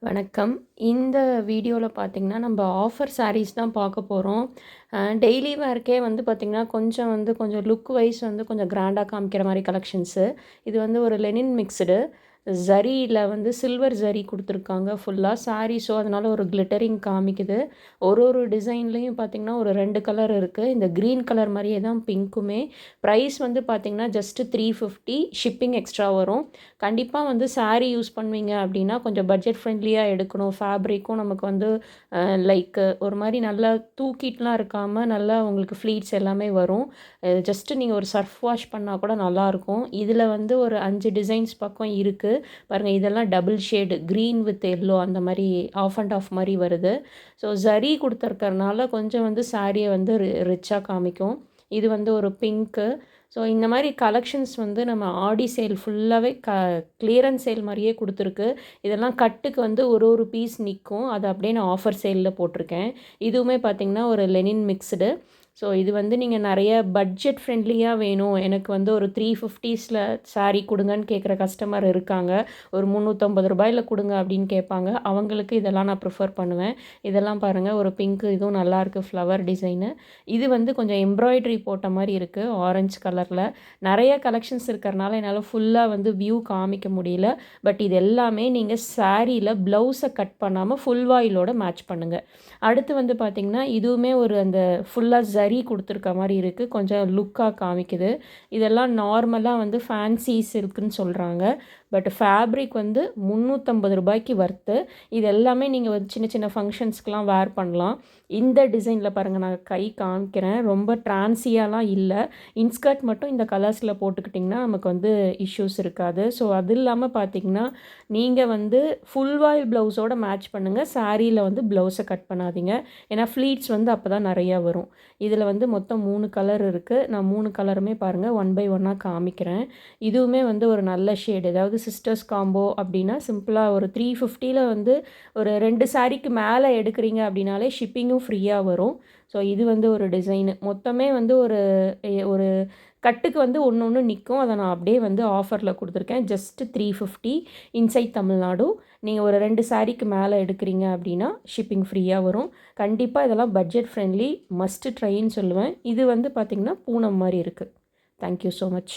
வணக்கம். இந்த வீடியோல பார்த்தீங்கன்னா, நம்ப ஆஃபர் சாரீஸ் தான் பார்க்க போறோம். டெய்லி வேர்க்கே வந்து பார்த்தீங்கன்னா, கொஞ்சம் லுக் வைஸ் வந்து கொஞ்சம் கிராண்டா காமிக்கிற மாரி கலெக்ஷன்ஸு. இது வந்து ஒரு லெனின் மிக்ஸ்டு. ஜரியில வந்து சில்வர் ஜரி குடுத்துருக்காங்க ஃபுல்லா. சாரி ஸோ அதனால ஒரு கிளிட்டரிங் காமிக்குது. ஒரு டிசைன்லேயும் பார்த்தீங்கன்னா, ஒரு 2 கலர் இருக்கு. இந்த கிரீன் கலர் மாரியே தான் பிங்க்குமே. ப்ரைஸ் வந்து பார்த்தீங்கன்னா, ஜஸ்ட் 350 ஷிப்பிங் எக்ஸ்ட்ரா வரும். கண்டிப்பா வந்து சாரி யூஸ் பண்ணுவீங்க அப்படின்னா, கொஞ்சம் பட்ஜெட் ஃப்ரெண்ட்லியா எடுக்கணும். ஃபேப்ரிக்கும் நமக்கு வந்து லைக் ஒரு மாரி நல்லா தூக்கிட்டுலாம் இருக்காம, நல்லா உங்களுக்கு ஃப்ளீட்ஸ் எல்லாமே வரும். ஜஸ்ட்டு நீங்க ஒரு சர்ஃப் வாஷ் பண்ணா கூட நல்லாயிருக்கும். இதில வந்து ஒரு 5 டிசைன்ஸ் பக்கம் இருக்கு. பாருங்க இதெல்லாம் double shade green with yellow அந்த மாரி ஆஃப் அண்ட் ஆஃப் மாரி வருது. ஸோ ஜரி குடுத்துருக்கறனால கொஞ்சம் வந்து சாரிய வந்து ரிச்சா காமிக்கும். இது வந்து ஒரு பிங்க்கு. ஸோ இந்த மாரி கலெக்ஷன்ஸ் வந்து நம்ம ஆடி சேல் ஃபுல்லாவே கிளியரன்ஸ் சேல் மாரியே குடுத்துருக்கு. இதெல்லாம் கட்டுக்கு வந்து ஒரு பீஸ் நிக்கும். அத அப்படியே நான் ஆஃபர் சேல்ல போட்டிருக்கேன். இதுவுமே பார்த்தீங்கன்னா, ஒரு லெனின் மிக்ஸ்டு. ஸோ இது வந்து நீங்க நெறைய பட்ஜெட் ஃப்ரெண்ட்லியா வேணும். எனக்கு வந்து ஒரு 350ஸ்ல சாரி குடுங்கன்னு கேட்குற கஸ்டமர் இருக்காங்க. ஒரு ரூ. 350ல குடுங்க அப்படின்னு கேட்பாங்க. அவங்களுக்கு இதெல்லாம் நான் ப்ரிஃபர் பண்ணுவேன். இதெல்லாம் பாருங்க ஒரு பிங்க் இதுவும் நல்லாயிருக்கு ஃப்ளவர் டிசைனு. இது வந்து கொஞ்சம் எம்ப்ராய்டரி போட்ட மாரி இருக்கு. ஆரஞ்சு கலர்ல. நெறைய கலெக்ஷன்ஸ் இருக்கறனால என்னால ஃபுல்லா வந்து வியூ காமிக்க முடியல. பட் இது எல்லாமே நீங்க சாரீல ப்ளவுஸ கட் பண்ணாம ஃபுல் வாயிலோட மேட்ச் பண்ணுங்க. அடுத்து வந்து பார்த்தீங்கன்னா, இதுவுமே ஒரு அந்த ஃபுல்லா ஜரி குடுத்துருக்க மாரி இருக்கு. கொஞ்சம் லுக்கா காமிக்குது. இதெல்லாம் நார்மலா வந்து ஃபேன்சி சில்க்ன்னு சொல்றாங்க. பட் ஃபேப்ரிக் வந்து ரூ. 350க்கு வர்த்து. இது எல்லாமே நீங்க ஒரு சின்ன சின்ன ஃபங்ஷன்ஸ்க்குலாம் வேர் பண்ணலாம். இந்த டிசைனில பாருங்க நான் கை காமிக்கிறேன். ரொம்ப ட்ரான்சியாலாம் இல்ல. இன்ஸ்கர்ட் மட்டும் இந்த கலர்ஸில போட்டுக்கிட்டிங்கன்னா, நமக்கு வந்து இஷ்யூஸ் இருக்காது. ஸோ அது இல்லாம பார்த்தீங்கன்னா, நீங்க வந்து ஃபுல் வாயில் ப்ளவுஸோட மேட்ச் பண்ணுங்க. சாரீல வந்து ப்ளவுஸ கட் பண்ணாதீங்க. ஏன்னா ஃப்ளீட்ஸ் வந்து அப்பதான் நெறையா வரும். இதில வந்து மொத்தம் 3 கலர் இருக்கு. நான் 3 கலருமே பாருங்க ஒன் பை ஒன்னா காமிக்கிறேன். இதுவுமே வந்து ஒரு நல்ல ஷேட். ஏதாவது சிஸ்டர்ஸ் காம்போ அப்படின்னா, சிம்பிளா ஒரு 350ல வந்து ஒரு 2 சாரிக்கு மேல எடுக்கிறீங்க அப்படின்னாலே ஷிப்பிங்கும் ஃப்ரீயா வரும். ஸோ இது வந்து ஒரு டிசைனு. மொத்தமே வந்து ஒரு கட்டுக்கு வந்து ஒண்ணு நிக்கும். அத நான் அப்படியே வந்து ஆஃபர்ல குடுத்துருக்கேன். Just 350 inside Tamil Nadu. நீங்க ஒரு 2 சாரிக்கு மேல எடுக்கிறீங்க அப்படின்னா, ஷிப்பிங் ஃப்ரீயா வரும். கண்டிப்பா இதெல்லாம் பட்ஜெட் ஃப்ரெண்ட்லி மஸ்ட் ட்ரைன்னு சொல்லுவேன். இது வந்து பார்த்தீங்கன்னா, பூனம் மாரி இருக்கு. Thank you so much.